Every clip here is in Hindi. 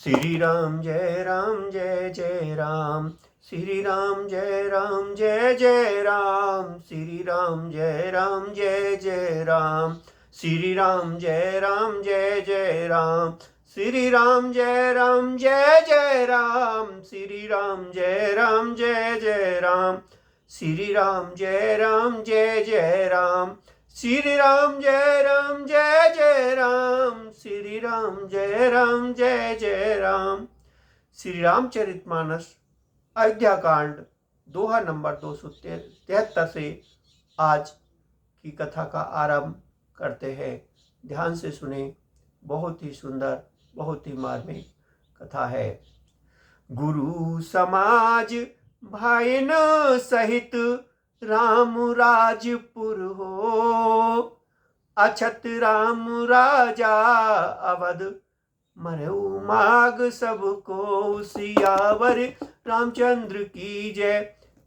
श्री राम जय राम जय जय राम, श्री राम जय राम जय जय राम, श्री राम जय राम जय जय राम, श्री राम जय राम जय जय राम, श्री राम जय राम जय जय राम, श्री राम जय राम जय जय राम, श्री राम जय राम जय जय राम, श्री राम जय राम जय जय राम, श्री राम जय राम जय जय राम। श्री रामचरितमानस अयोध्या कांड दोहा नंबर 273 से आज की कथा का आरंभ करते हैं। ध्यान से सुने, बहुत ही सुंदर, बहुत ही मार्मिक कथा है। गुरु समाज भाईन सहित राम राजपुर हो, अछत राम राजा अवध मरऊ माग सबको, सियावर रामचंद्र की जय,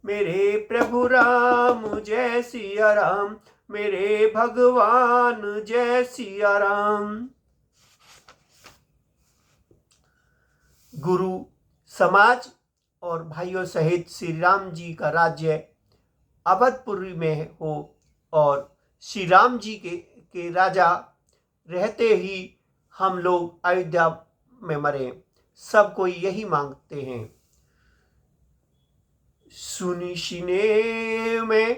मेरे प्रभु राम जय सिया राम, मेरे भगवान जय सिया राम। गुरु समाज और भाइयों सहित श्री राम जी का राज्य अवधपुरी में हो और श्री राम जी के राजा रहते ही हम लोग अयोध्या में मरे, सब कोई यही मांगते हैं। सुनि शिने में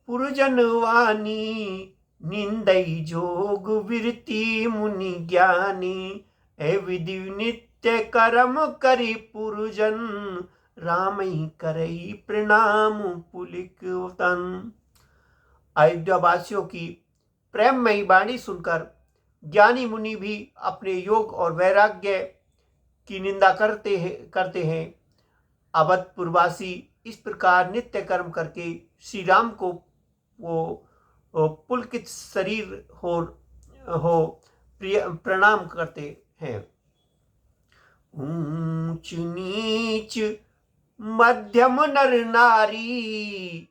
पुरजन वाणी, निंदई जोग विरति मुनि ज्ञानी, ए विधि नित्य कर्म करी पुरजन, रामई करई प्रणाम पुलिक तन। अयोध्या वासियों की प्रेममयी वाणी सुनकर ज्ञानी मुनि भी अपने योग और वैराग्य की निंदा करते हैं। अवधपुरवासी इस प्रकार नित्य कर्म करके श्री राम को वो पुलकित शरीर हो प्रणाम करते हैं। ऊंच नीच मध्यम नर नारी,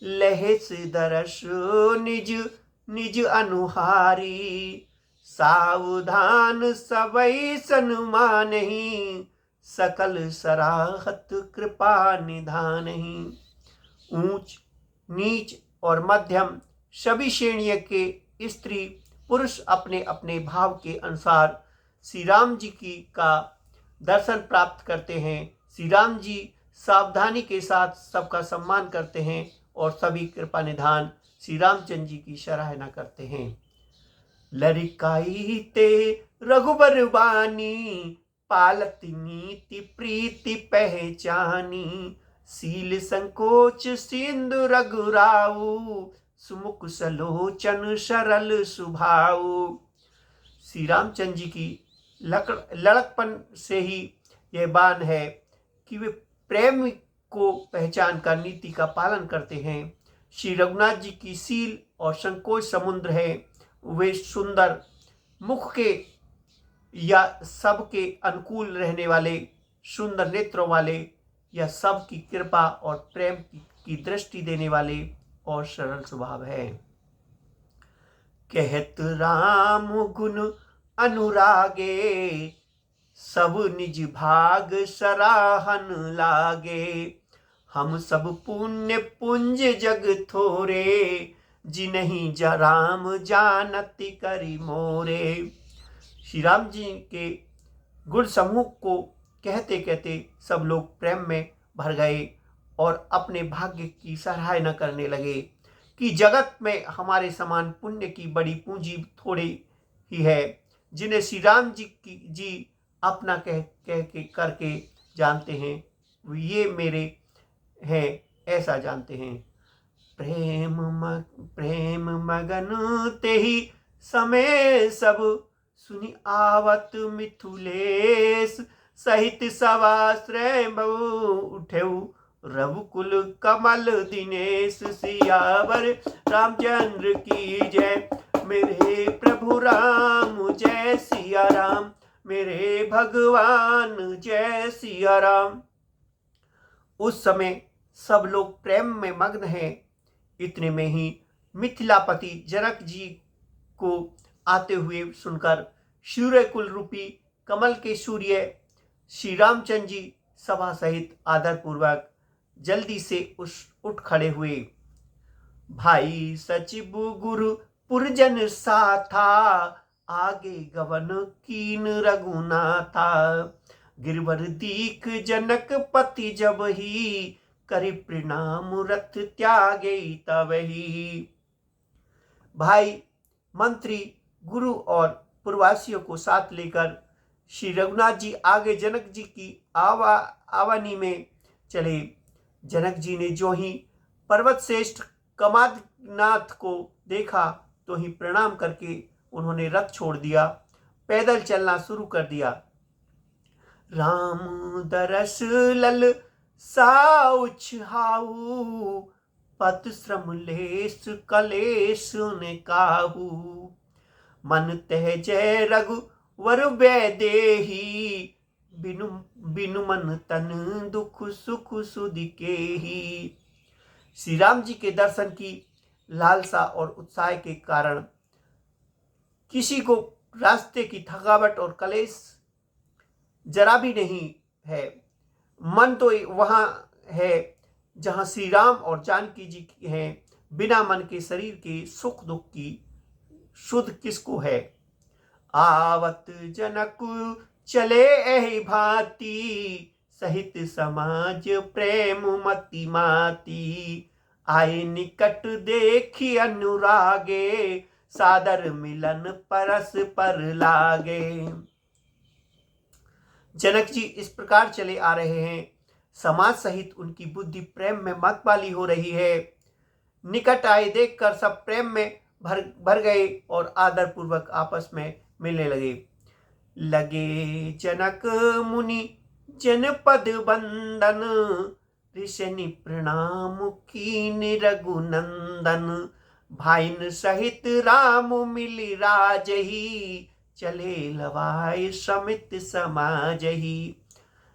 लहेस दरस निज निज अनुहारी, सावधान सबई सन्मानहि, सकल सराहत कृपा निधानहि। ऊंच नीच और मध्यम सभी श्रेणियों के स्त्री पुरुष अपने अपने भाव के अनुसार श्री राम जी की का दर्शन प्राप्त करते हैं। श्री राम जी सावधानी के साथ सबका सम्मान करते हैं और सभी कृपा निधान श्री रामचंद्र जी की सराहना करते हैं। लरिकाई ते रघुबर बानी, पालत नीति प्रीति पहचानी, सील संकोच सिंधु रघुराऊ, सुमुख सलोचन सरल सुभाऊ। श्री रामचंद्र जी की लड़कपन से ही यह बान है कि वे प्रेम को पहचान कर नीति का पालन करते हैं। श्री रघुनाथ जी की सील और संकोच समुद्र है। वे सुंदर मुख के या सबके अनुकूल रहने वाले, सुंदर नेत्रों वाले या सबकी कृपा और प्रेम की दृष्टि देने वाले और सरल स्वभाव है। कहत राम गुण अनुरागे, सब निज भाग सराहन लागे, हम सब पुण्य पुंज जग थोरे, जिन्हीं राम जानती करी मोरे। श्री राम जी के गुण समूह को कहते कहते सब लोग प्रेम में भर गए और अपने भाग्य की सराहना करने लगे कि जगत में हमारे समान पुण्य की बड़ी पूंजी थोड़ी ही है, जिन्हें श्री राम जी अपना कह के करके जानते हैं, ये मेरे हैं ऐसा जानते हैं। प्रेम मगन ते ही समय सब, सुनि आवत मिथुलेश, सहित सवाश्रय बहु उठेऊ, रघुकुल कमल दिनेश, सियावर रामचंद्र की जय, मेरे प्रभु राम जय सिया राम, मेरे भगवान जय सिया राम। उस समय सब लोग प्रेम में मग्न हैं। इतने में ही मिथिलापति जनक जी को आते हुए सुनकर सूर्यकुल रूपी कमल के सूर्य श्री रामचंद्र जी सभा सहित आदरपूर्वक जल्दी से उठ खड़े हुए। भाई सचिव गुरु पुरजन साथा, आगे गवन कीन रघुनाथा। गिरवर दीख जनक पति जब ही, करि प्रणाम रथ त्यागे तब ही। भाई, मंत्री, गुरु और पुरवासियों को साथ लेकर श्री रघुनाथ जी आगे जनक जी की आवानी में चले। जनक जी ने जो ही पर्वत श्रेष्ठ कमादनाथ को देखा तो ही प्रणाम करके उन्होंने रथ छोड़ दिया, पैदल चलना शुरू कर दिया। राम दरस लल साउछाऊ, पत श्रम लेस कलेश ने काहू। मन तह जय रघुवर वैदेही, बिनु बिनु मन तन दुख सुख सुधि केही। श्री राम जी के दर्शन की लालसा और उत्साह के कारण किसी को रास्ते की थकावट और कलेश जरा भी नहीं है। मन तो वहां है जहां श्री राम और जानकी जी हैं। बिना मन के शरीर के सुख दुख की शुद्ध किसको है। आवत जनक चले एहि भांति, सहित समाज प्रेम मति माती। आए निकट देखी अनुरागे, सादर मिलन परस पर लागे। जनक जी इस प्रकार चले आ रहे हैं। समाज सहित उनकी बुद्धि प्रेम में मतवाली हो रही है। निकट आए देखकर सब प्रेम में भर गए और आदर पूर्वक आपस में मिलने लगे। लगे जनक मुनि जनपद बंदन, ऋषनि प्रणाम कीन रघुनंदन। भाइन सहित राम मिली राजही, चले लवाय समित समाजही।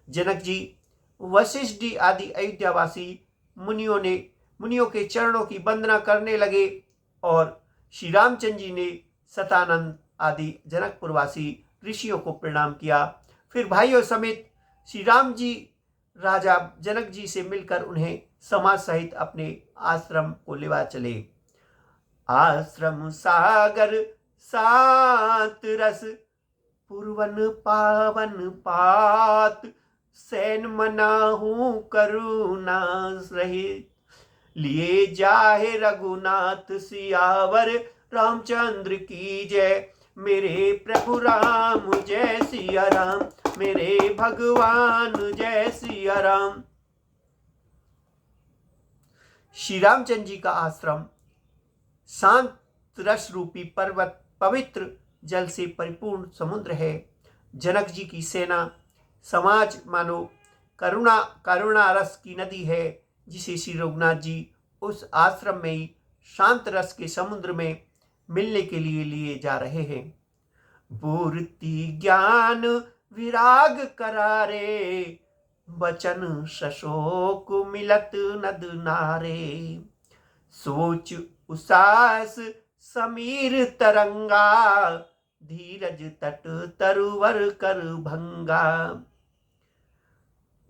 जनक जी, वशिष्ठ जी आदि अयोध्यावासी मुनियों के चरणों की वंदना करने लगे और श्री रामचंद्र जी ने सतानंद आदि जनकपुरवासी ऋषियों को प्रणाम किया। फिर भाइयों समेत श्री राम जी राजा जनक जी से मिलकर उन्हें समाज सहित अपने आश्रम को लेवा चले। आश्रम सागर सात रस, पुरवन पावन पात। सैन मनाहू करुणा रहित, लिए जाहे रघुनाथ सियावर। रामचंद्र की जय, मेरे प्रभु राम जय सिया राम। मेरे भगवान जय सिया राम। श्री रामचंद्र जी का आश्रम शांत रस रूपी पर्वत पवित्र जल से परिपूर्ण समुद्र है। जनक जी की सेना समाज मानो करुणा रस की नदी है, जिसे श्री रघुनाथ जी उस आश्रम में ही शांत रस के समुद्र में मिलने के लिए लिए जा रहे हैं। पूर्ति ज्ञान विराग करारे, बचन सशोक मिलत नद नारे। सोच उसास समीर तरंगा, धीरज तट तरुवर कर भंगा।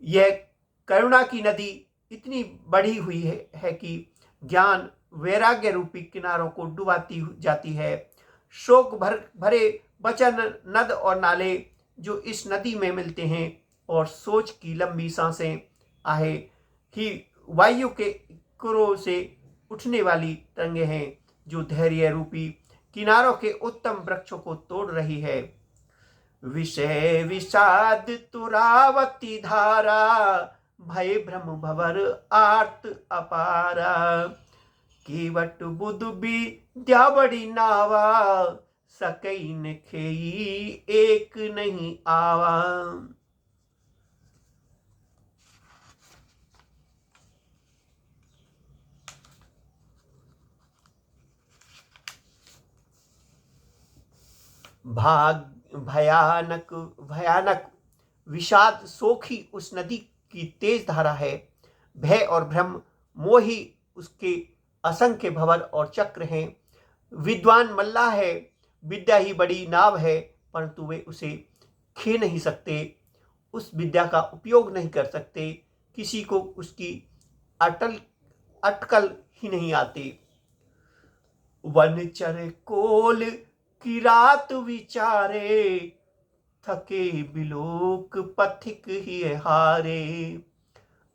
यह करुणा की नदी इतनी बढ़ी हुई है कि ज्ञान वैराग्य रूपी किनारों को डुबाती जाती है। शोक भरे वचन नद और नाले जो इस नदी में मिलते हैं, और सोच की लंबी सांसें आहे कि वायु के कुरों से उठने वाली तरंगे हैं, जो धैर्य रूपी किनारों के उत्तम वृक्षों को तोड़ रही है। विषय विषाद तुरावती धारा, भय भ्रम भवर आर्त अपारा। केवट बुध विद्या बड़ी नावा, सकई न खेई एक नहीं आवा। भयानक विषाद सोखी उस नदी की तेज धारा है। भय और भ्रम मोही उसके असंख्य भंवर और चक्र हैं। विद्वान मल्लाह है, विद्या ही बड़ी नाव है, परंतु वे उसे खे नहीं सकते। उस विद्या का उपयोग नहीं कर सकते, किसी को उसकी अटकल ही नहीं आती। वनचर कोल की रात विचारे, थके बिलोक पथिक ही हारे।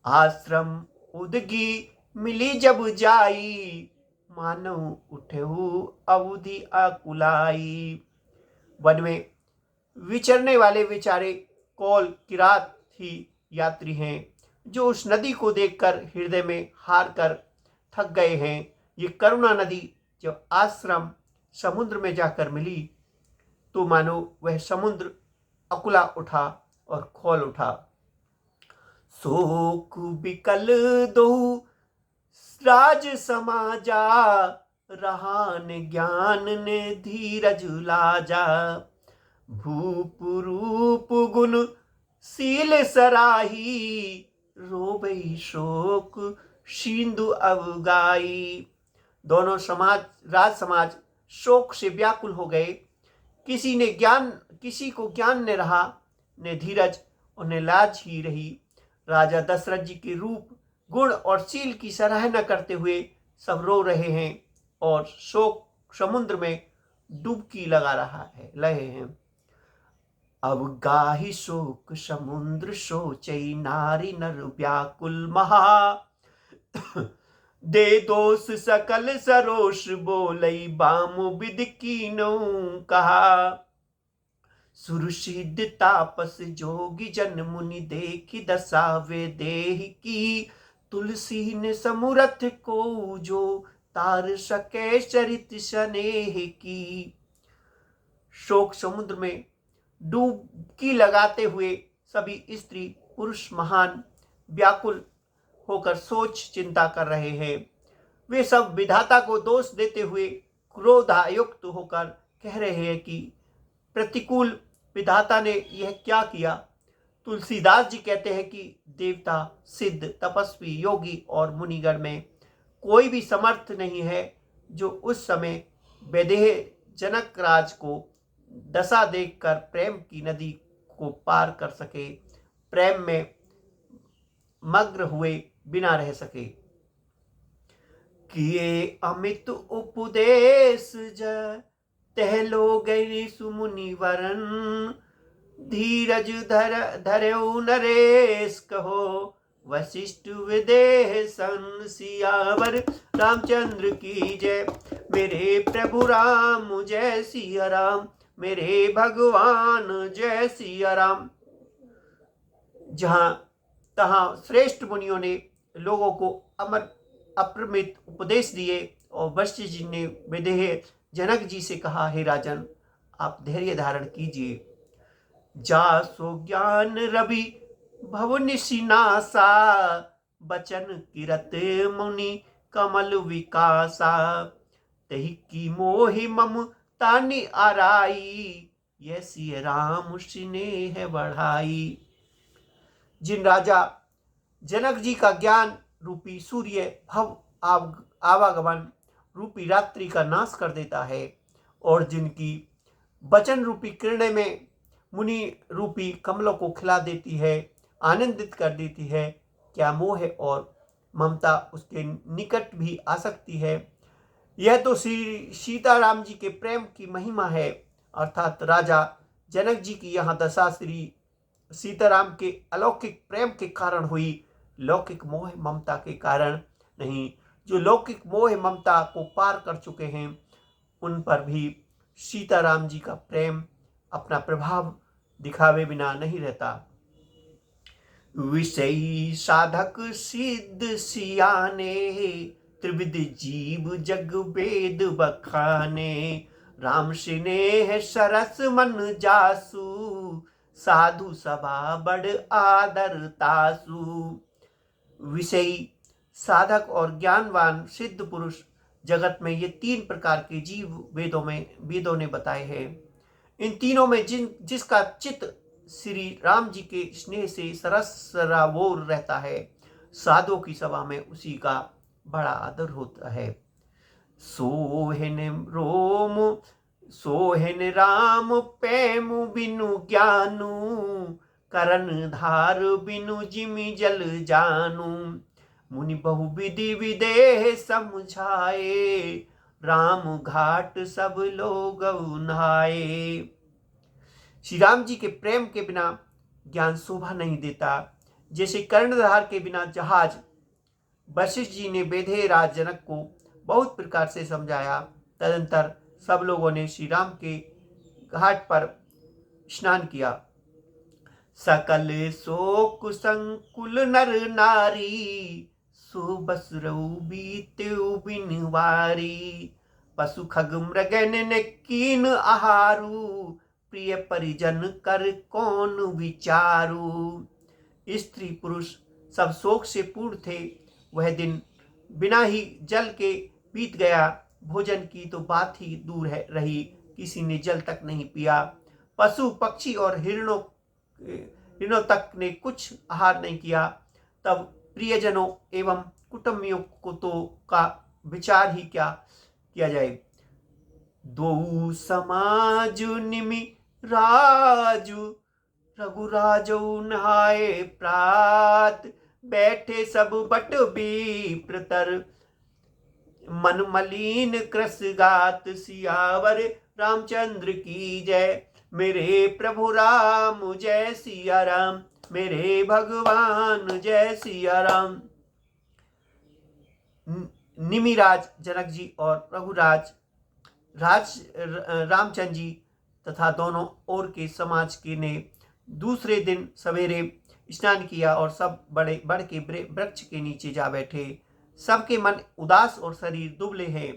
आश्रम उदगी मिली जब जाई, मानव उठेहु अवधि अकुलाई। वन में विचरने वाले बेचारे कौल किरात ही यात्री हैं, जो उस नदी को देखकर हृदय में हार कर थक गए हैं। ये करुणा नदी जब आश्रम समुद्र में जाकर मिली, तो मानो वह समुद्र अकुला उठा और खौल उठा। शोक बिकल दो राज समाजा, रहान ज्ञान ने धीरज लाजा। भूप रूप गुण सील सराही, रोबई शोक सिंधु अवगाई। दोनों राज समाज शोक से व्याकुल हो गए। किसी को ज्ञान ने रहा, ने धीरज और ने लाज ही रही। राजा दशरथ जी के रूप, गुण और शील की सराहना करते हुए सब रो रहे हैं और शोक समुद्र में डुबकी लगा रहे हैं। अब गाहि शोक समुद्र सोचई, नारी नर व्याकुल महा। दे दोष सकल सरोष बोलई, बामु विद कीनो कहा। सुरसिद्ध तापस जोगी जन मुनि, देखी दशा वे देहि की। तुलसी ने समूरथ को, जो तार सके चरित स्नेह की। शोक समुद्र में डुबकी लगाते हुए सभी स्त्री पुरुष महान व्याकुल होकर सोच चिंता कर रहे हैं। वे सब विधाता को दोष देते हुए क्रोधायुक्त होकर कह रहे हैं कि प्रतिकूल विधाता ने यह क्या किया। तुलसीदास जी कहते हैं कि देवता, सिद्ध, तपस्वी, योगी और मुनिगण में कोई भी समर्थ नहीं है जो उस समय वैदेह जनक राज को दशा देखकर प्रेम की नदी को पार कर सके, प्रेम में मग्न हुए बिना रह सके। किए अमित उपदेश तह लोग सुमुनि वरन, धीरज धरऊ नरेश कहो। वशिष्ठ विदेह सन सियावर, रामचंद्र की जय। मेरे प्रभु राम जय सिया राम, मेरे भगवान जय सिया राम। जहां तहां श्रेष्ठ मुनियों ने लोगों को अमर अप्रमित उपदेश दिए और वशिष्ठ जी ने विदेह जनक जी से कहा, हे राजन, आप धैर्य धारण कीजिए। जासो ज्ञान रवि भव निशिनासा, बचन किरत मुनि कमल विकासा। तही की मोहि मम तानि आराई, यह सिय राम स्नेह बढ़ाई। जिन राजा जनक जी का ज्ञान रूपी सूर्य भव आवागमन रूपी रात्रि का नाश कर देता है, और जिनकी वचन रूपी किरणें में मुनि रूपी कमलों को खिला देती है, आनंदित कर देती है, क्या मोह और ममता उसके निकट भी आ सकती है। यह तो श्री सीताराम जी के प्रेम की महिमा है, अर्थात राजा जनक जी की यहाँ दशा श्री सीताराम के अलौकिक प्रेम के कारण हुई, लौकिक मोह ममता के कारण नहीं। जो लौकिक मोह ममता को पार कर चुके हैं, उन पर भी सीताराम जी का प्रेम अपना प्रभाव दिखावे बिना नहीं रहता। विषयी साधक सिद्ध सियाने, त्रिविध जीव जग वेद बखाने। राम स्नेह सरस मन जासु, साधु सभा बड़ आदर तासु। विषयी, साधक और ज्ञानवान सिद्ध पुरुष जगत में ये तीन प्रकार के जीव वेदों ने बताए हैं। इन तीनों में जिसका चित्त श्री राम जी के स्नेह से सराबोर रहता है, साधुओं की सभा में उसी का बड़ा आदर होता है। सोहेन राम प्रेम बिनु ज्ञानु, करण धार बिनु जिमि जल जानू। मुनि बहुविधि विदेह समझाए, राम घाट सब लोग नहाए। श्री राम जी के प्रेम के बिना ज्ञान शोभा नहीं देता। जैसे कर्णधार के बिना जहाज, वशिष्ठ जी ने बेधेराज जनक को बहुत प्रकार से समझाया। तदंतर सब लोगों ने श्री राम के घाट पर स्नान किया। सकल शोक संकुल नर नारी, सो बस रहु बीतेउ बिनवारी। पशु खग मृगन ने कीन आहारू, प्रिय परिजन कर कौन विचारू। स्त्री पुरुष सब शोक से पूर्ण थे। वह दिन बिना ही जल के बीत गया। भोजन की तो बात ही दूर है रही, किसी ने जल तक नहीं पिया। पशु पक्षी और हिरणों तक ने कुछ आहार नहीं किया। तब प्रियजनों एवं कुटुंबियों को तो का विचार ही क्या किया जाए। दो समाज निमि राजू, रघुराजो नहाए प्रात। बैठे सब बट विप्रतर, मन मलिन कृस गात। सियावर रामचंद्र की जय, मेरे प्रभु राम जय सिया राम। मेरे भगवान जय सिया राम। निमिराज जनक जी और रघुराज रामचंद्र जी तथा दोनों ओर के समाज के ने दूसरे दिन सवेरे स्नान किया और सब बड़े बढ़ के वृक्ष के नीचे जा बैठे। सबके मन उदास और शरीर दुबले हैं।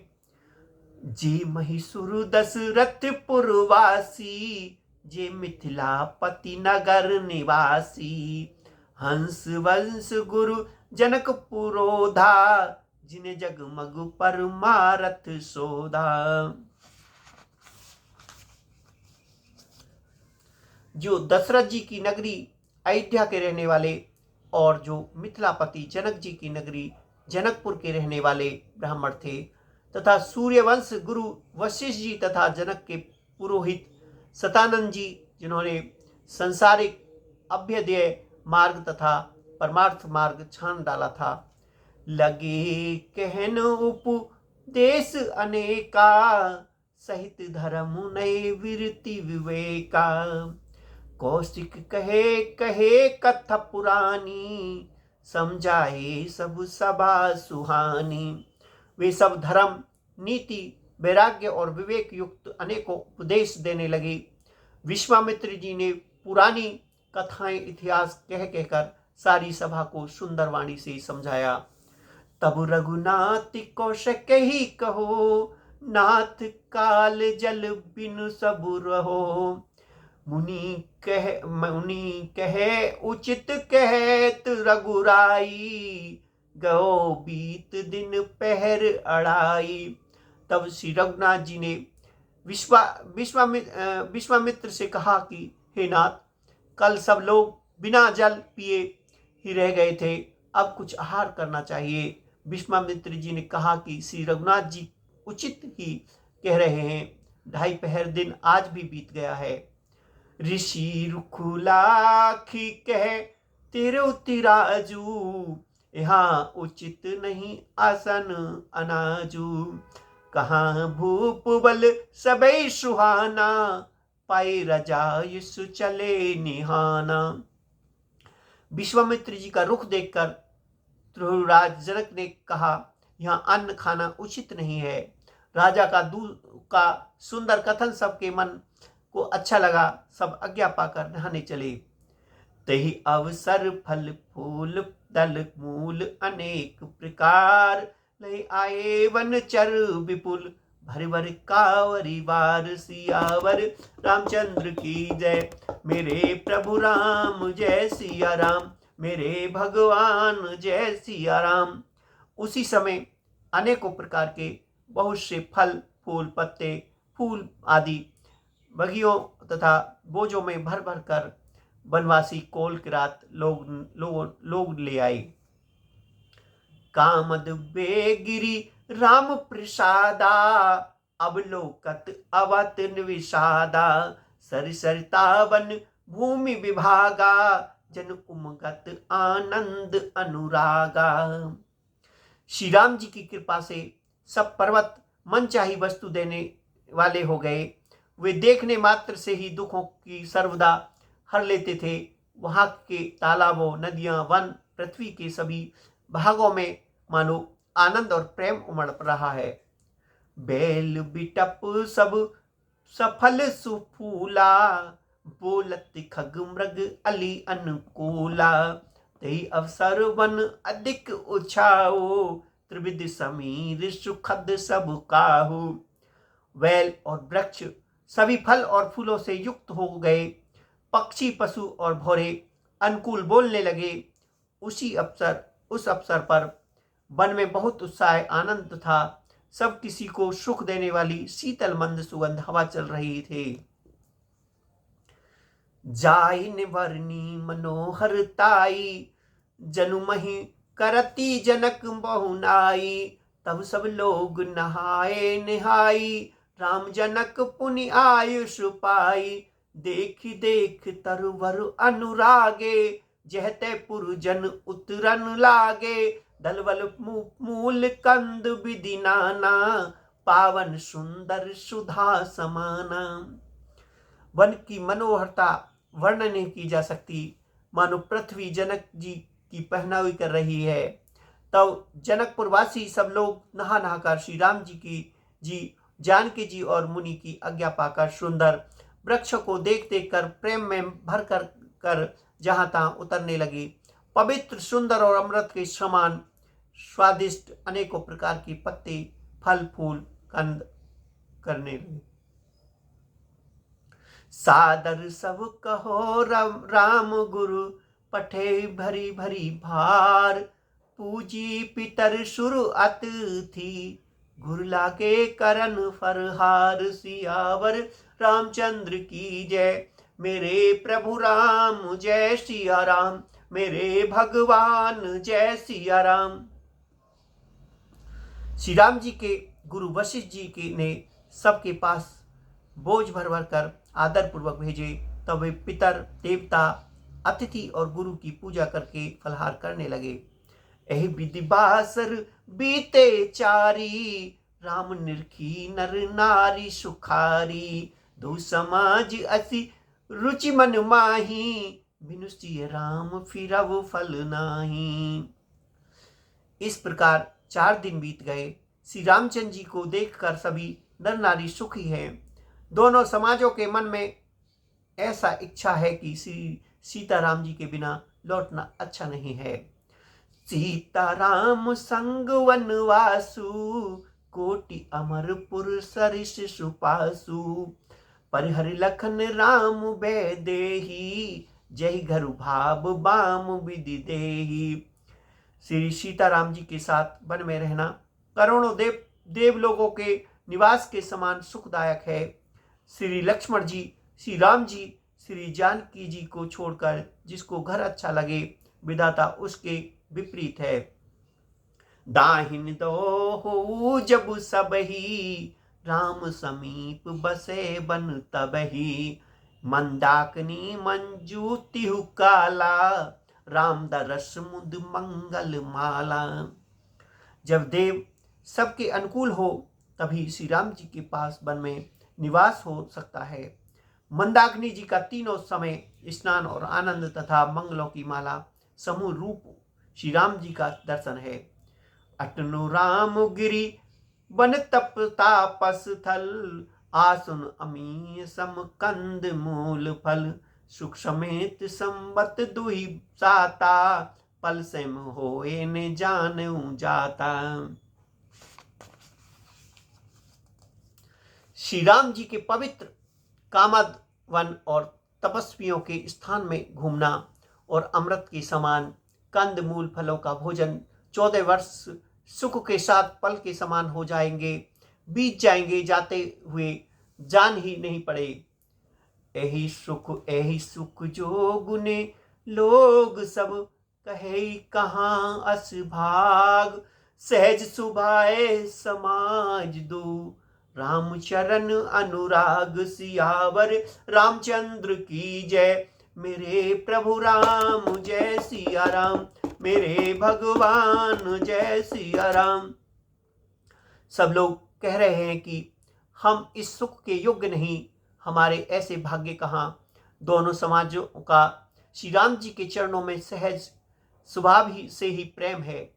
जे महिषुर दशरथ पुरवासी, जे मिथिलापति नगर निवासी। हंस वंश गुरु जनक पुरोधा, जिन्हें जगमग परमारथ सोधा। जो दशरथ जी की नगरी अयोध्या के रहने वाले और जो मिथिलापति जनक जी की नगरी जनकपुर के रहने वाले ब्राह्मण थे, तथा सूर्यवंश गुरु वशिष्ठ जी तथा जनक के पुरोहित सतानंद जी, जिन्होंने संसारिक अभ्युदय मार्ग तथा परमार्थ मार्ग छान डाला था। लगे कहन उपदेश अनेका, सहित धर्म नए विरति विवेका। कौशिक कहे कहे कथा पुरानी, समझाए सब सभा सुहानी। वे सब धर्म, नीति, वैराग्य और विवेक युक्त अनेकों उपदेश देने लगे। विश्वामित्र जी ने पुरानी कथाएं इतिहास कह कहकर सारी सभा को सुंदर वाणी से समझाया। तब रघुनाथ कौशक ही कहो, नाथ काल जल बिनु सब रहो। मुनि कहे उचित कहत रघुराई, गो बीत दिन पहर अड़ाई। तब श्री रघुनाथ जी ने विश्वामित्र से कहा कि हे नाथ, कल सब लोग बिना जल पिए ही रह गए थे, अब कुछ आहार करना चाहिए। विश्वामित्र जी ने कहा कि श्री रघुनाथ जी उचित ही कह रहे हैं, 2.5 पहर दिन आज भी बीत गया है। ऋषि रुखुलाखी कहे तिरु तिराजू, यहाँ उचित नहीं आसन अनाजू। कहाँ भूप बल सबई सुहाना, पाई रजाइस चले निहाना। विश्वामित्र जी का रुख देखकर ध्रुवराज जनक ने कहा, यहाँ अन्न खाना उचित नहीं है। राजा का सुंदर कथन सबके मन को अच्छा लगा। सब आज्ञा पाकर नहाने चले। तही अवसर फल फूल दल मूल अनेक प्रकार, लय आए वन चर विपुल। भर भर कावरी वार, सियावर रामचंद्र की जय। मेरे प्रभु राम जय सिया राम, मेरे भगवान जय सिया राम। उसी समय अनेकों प्रकार के बहुत से फल फूल पत्ते फूल आदि बगियों तथा बोझों में भर भर कर वनवासी कोल किरात लोग ले आए। कामद बेगिरी राम प्रसादा, अब लोकत अवत विषादा। सर सरितावन भूमि विभागा, जन उमगत आनंद अनुरागा। श्री राम जी की कृपा से सब पर्वत मनचाही वस्तु देने वाले हो गए। वे देखने मात्र से ही दुखों की सर्वदा हर लेते थे। वहां के तालाबों, नदियां, वन, पृथ्वी के सभी भागों में मानो आनंद और प्रेम उमड़ रहा है। बेल बिटप सब सफल सुफूला, बोलत खग मृग अली अनुकूला। तई अवसर वन अधिक उछाओ, त्रिविध समीर सुखद सब काहू। वैल और वृक्ष सभी फल और फूलों से युक्त हो गए। पक्षी, पशु और भौरे अनुकूल बोलने लगे। उस अवसर पर वन में बहुत उत्साह, आनंद था। सब किसी को सुख देने वाली शीतल मंद सुगंध हवा चल रही थी। जाइन वर्णी मनोहरताई, जनुमहि करती जनक बहुनाई। तब सब लोग नहाए निहाई, राम जनक पुनि आयुष पाई। देख देख तरवर अनुरागे, जहते पुरजन उतरन लागे। दलवल मूल कंद विधि नाना, पावन सुंदर सुधा समाना। वन की मनोहरता वर्णन नहीं की जा सकती। मानो पृथ्वी जनक जी की पहनावी कर रही है। तब जनकपुर वासी सब लोग नहा नहाकर श्री राम जी जानकी जी और मुनि की आज्ञा पाकर सुंदर वृक्ष को देख देख कर प्रेम में भर कर जहां तहां उतरने लगे। पवित्र, सुंदर और अमृत के समान स्वादिष्ट अनेकों प्रकार की पत्ते, फल, फूल, कंद करने लगे। सादर सब कहो राम गुरु, पठे भरी भरी भार। पूजी पितर सुर अतिथि, गुरु लागे करन फरहार। सियावर रामचंद्र की जय, मेरे प्रभु राम जय सिया राम। मेरे भगवान जय सिया राम। श्री राम जी के गुरु वशिष्ठ जी ने सबके पास बोझ भर भर कर आदर पूर्वक भेजे। तब वे पितर, देवता, अतिथि और गुरु की पूजा करके फलहार करने लगे। एहि विधि बासर बीते चारी, राम निरखी नर नारी सुखारी। दो समाज असी रुचि मन माही, बिनु सिय राम फिरव फल नाही। इस प्रकार 4 दिन बीत गए। श्री रामचंद्र जी को देखकर सभी नर नारी सुखी हैं। दोनों समाजों के मन में ऐसा इच्छा है कि श्री सीताराम जी के बिना लौटना अच्छा नहीं है। सीताराम संग वनवासु, कोटि अमरपुर सरिस सुपासु। परिहरि लखन राम बैदेही, जय घर भाव बाम विधि देही। श्री सीताराम जी के साथ वन में रहना करोड़ों देव लोगों के निवास के समान सुखदायक है। श्री लक्ष्मण जी, श्री राम जी, श्री जानकी जी को छोड़कर जिसको घर अच्छा लगे, विधाता उसके विपरीत है। दाहिन दो हो जब सबही, राम समीप बसे बन तबही। मंदाकिनी मंजू तिहु काला, राम दरस मुद मंगल माला। जब देव सबके अनुकूल हो तभी श्री राम जी के पास वन में निवास हो सकता है। मंदाकिनी जी का तीनों समय स्नान और आनंद तथा मंगलों की माला समूह रूप श्री राम जी का दर्शन है। अटनु राम गिरी वन तप तापस थल, आसुन अमीय सम कंद मूल फल। सुख समेत संबत दुहि साता, पल सेम होए ने जानऊ जाता। श्री राम जी के पवित्र कामद वन और तपस्वियों के स्थान में घूमना और अमृत के समान कंद मूल फलों का भोजन 14 वर्ष सुख के साथ पल के समान हो जाएंगे, बीत जाएंगे, जाते हुए जान ही नहीं पड़े। यही सुख जो गुने लोग सब, कहे कहाँ अस भाग। सहज सुभाए समाज दो, रामचरण अनुराग। सियावर रामचंद्र की जय, मेरे प्रभु राम जय सिया राम, मेरे भगवान जय सिया राम। सब लोग कह रहे हैं कि हम इस सुख के योग्य नहीं, हमारे ऐसे भाग्य कहाँ। दोनों समाजों का श्री राम जी के चरणों में सहज स्वभाव ही से ही प्रेम है।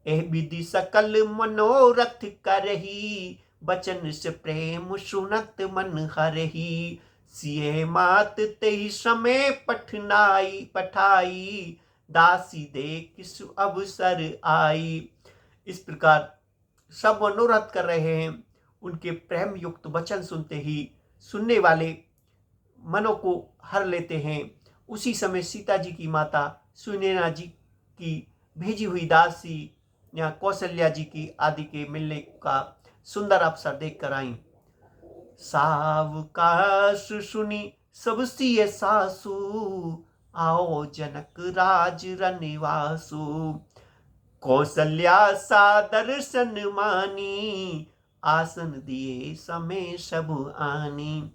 एह विधि सकल मनोरथ करही, बचन से प्रेम सुनत मन हरही। सिए मात तेहि समय पठाई, दासी दे किस अवसर आई। इस प्रकार सब मनोरथ कर रहे हैं। उनके प्रेम युक्त वचन सुनते ही सुनने वाले मनों को हर लेते हैं। उसी समय सीता जी की माता सुनैना जी की भेजी हुई दासी या कौशल्या जी की आदि के मिलने का सुंदर अवसर देख कर आई। सावकाश सुनी सब सिय सासु, आओ जनक राज रनिवासु। कौशल्या सादर सन्मानी, आसन दिए समय सब आनी।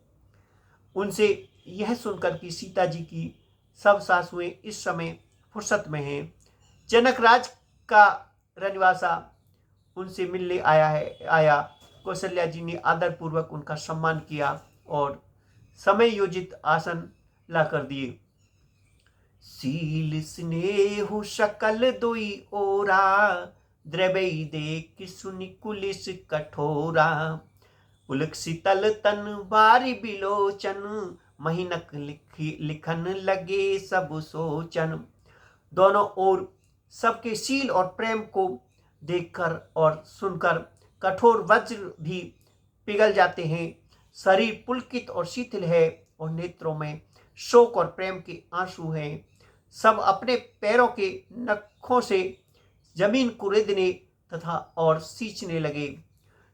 उनसे यह सुनकर कि सीता जी की सब सासुएं इस समय फुर्सत में हैं, जनक राज का रनिवासा उनसे मिलने आया। कौशल्या जी ने आदर पूर्वक उनका सम्मान किया और समय योजित आसन ला कर दिए। सील स्नेहु सकल दोई ओरा, द्रवई देख सुनि कुलिस कठोरा। पुलक शीतल तन बारी बिलोचन, महीनक लिखन लगे सब सोचन। दोनों ओर सबके शील और प्रेम को देखकर और सुनकर कठोर वज्र भी पिघल जाते हैं। शरीर पुलकित और शीतल है और नेत्रों में शोक और प्रेम के आंसू हैं। सब अपने पैरों के नखों से जमीन कुरेदने तथा और सींचने लगे।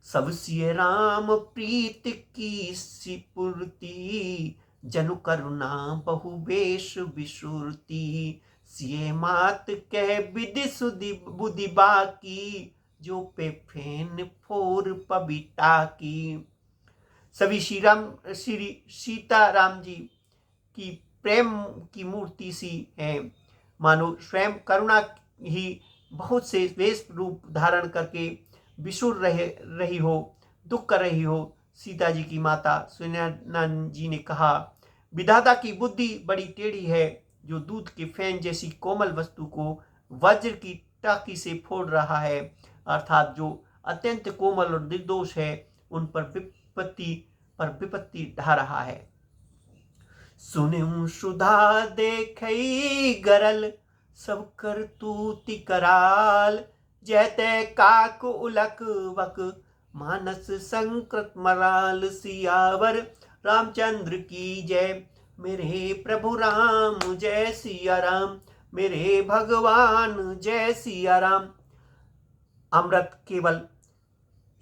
सब सिय राम प्रीत की सिपुरती, जनु करुणा बहु बेश विसुरती। सिय मात कह विधि सुधि बुद्धि बाकी, जो पे फेन फोर पबिता की। सभी श्री सीताराम जी की प्रेम की मूर्ति सी है, मानो स्वयं करुणा ही बहुत से वेश रूप धारण करके विसुर रही हो, दुख कर रही हो। सीता जी की माता सुनैना जी ने कहा, विधाता की बुद्धि बड़ी टेढ़ी है, जो दूध के फैन जैसी कोमल वस्तु को वज्र की टाकी से फोड़ रहा है, अर्थात जो अत्यंत कोमल और निर्दोष है, उन पर विपत्ति ढा रहा है। सुनु सुधा देखई गरल, सब करतूति कराल। जैते काक उलक वक, मानस संकृत मराल। सियावर रामचंद्र की जय, मेरे प्रभु राम जय सिया राम, मेरे भगवान जय सिया राम। अमृत केवल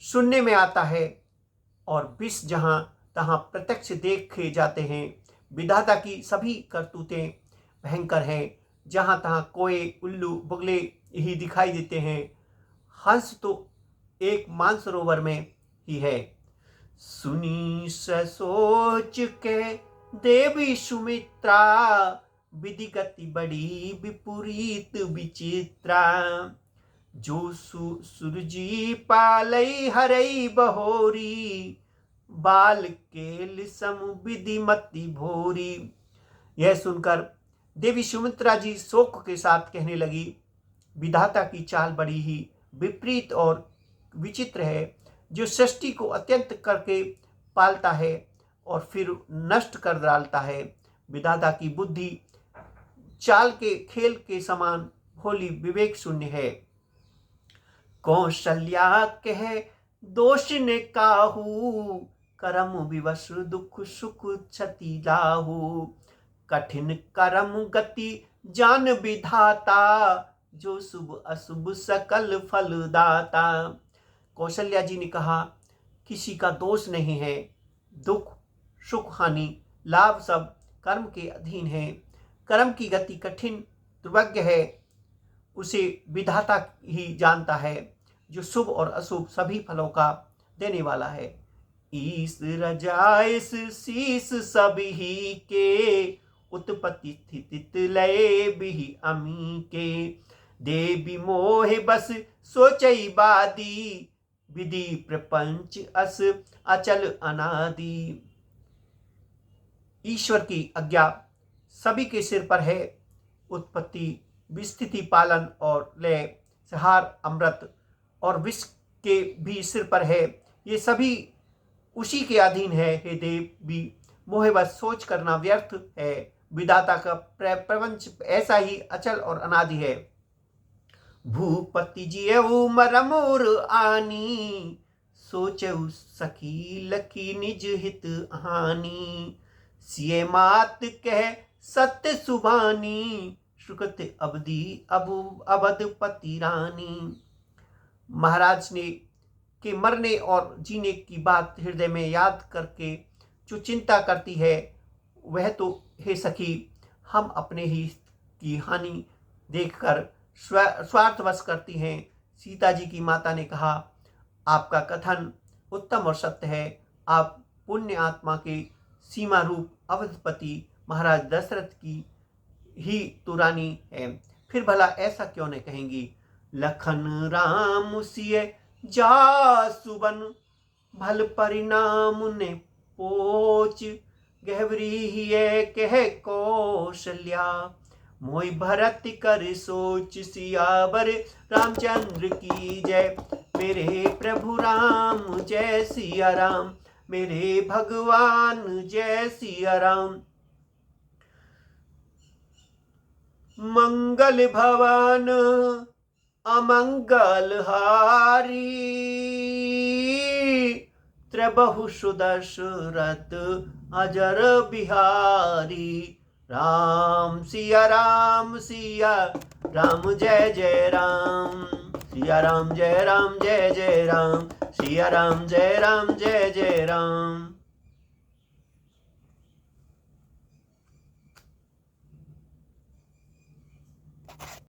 सुनने में आता है और विष जहां तहां प्रत्यक्ष देखे जाते हैं। विधाता की सभी करतूतें भयंकर हैं, जहां तहां कोए उल्लू बुगले ही दिखाई देते हैं। हंस तो एक मानसरोवर में ही है। सुनी सोच के देवी सुमित्रा, विधि गति बड़ी विपरीत विचित्रा। जो सुरजी पालई हरई बहोरी, बाल केल सम विधि मति भोरी। यह सुनकर देवी सुमित्रा जी शोक के साथ कहने लगी, विधाता की चाल बड़ी ही विपरीत और विचित्र है, जो सृष्टि को अत्यंत करके पालता है और फिर नष्ट कर डालता है। विधाता की बुद्धि चाल के खेल के समान भोली विवेक शून्य है। कौशल्या कह दोष ने काहू, करम विवश दुख सुख क्षति लाहू। कठिन करम गति जान विधाता, जो शुभ अशुभ सकल फल दाता। कौशल्या जी ने कहा, किसी का दोष नहीं है, दुख सुख हानि लाभ सब कर्म के अधीन है। कर्म की गति कठिन दुर्भाग्य है, उसे विधाता ही जानता है, जो शुभ और अशुभ सभी फलों का देने वाला है। ईस रजाइस शीस सब ही के, उत्पत्ति स्थिति लय बिहि अमी के। देवी मोहे बस सोचई बादी, विधि प्रपंच अस अचल अनादि। ईश्वर की आज्ञा सभी के सिर पर है। उत्पत्ति, विस्थिति, पालन और लय, संहार, अमृत और विष के भी सिर पर है। ये सभी उसी के अधीन है। हे देवी, मोहे बस सोच करना व्यर्थ है। विधाता का प्रपंच ऐसा ही अचल और अनादि है। भूपति जियऊ मरमोर आनी, सोचऊ सखी लखी निज हित हानि। सिय मात कह सत्य सुभानी, सुकृत अवधि अबु अवध पति रानी। महाराज ने के मरने और जीने की बात हृदय में याद करके जो चिंता करती है, वह तो हे सखी हम अपने ही की हानि देखकर स्वार्थवश करती हैं। सीता जी की माता ने कहा, आपका कथन उत्तम और सत्य है। आप पुण्य आत्मा के सीमा रूप अवधपति महाराज दशरथ की ही तो रानी है, फिर भला ऐसा क्यों न कहेंगी। लखन राम सिय जासुबन, भल परिणाम ने पोच। गहवरी हिय कह कौशल्या, मोई भरत कर सोच। सियावर रामचंद्र की जय, मेरे प्रभु राम जय सिया राम, मेरे भगवान जय सिया राम। मंगल भवन अमंगल हारी, त्रिबहु सुदशरथ अजर बिहारी। राम सिया राम सिया राम जय जय राम, सिया राम जय जय राम, सिया राम जय जय राम।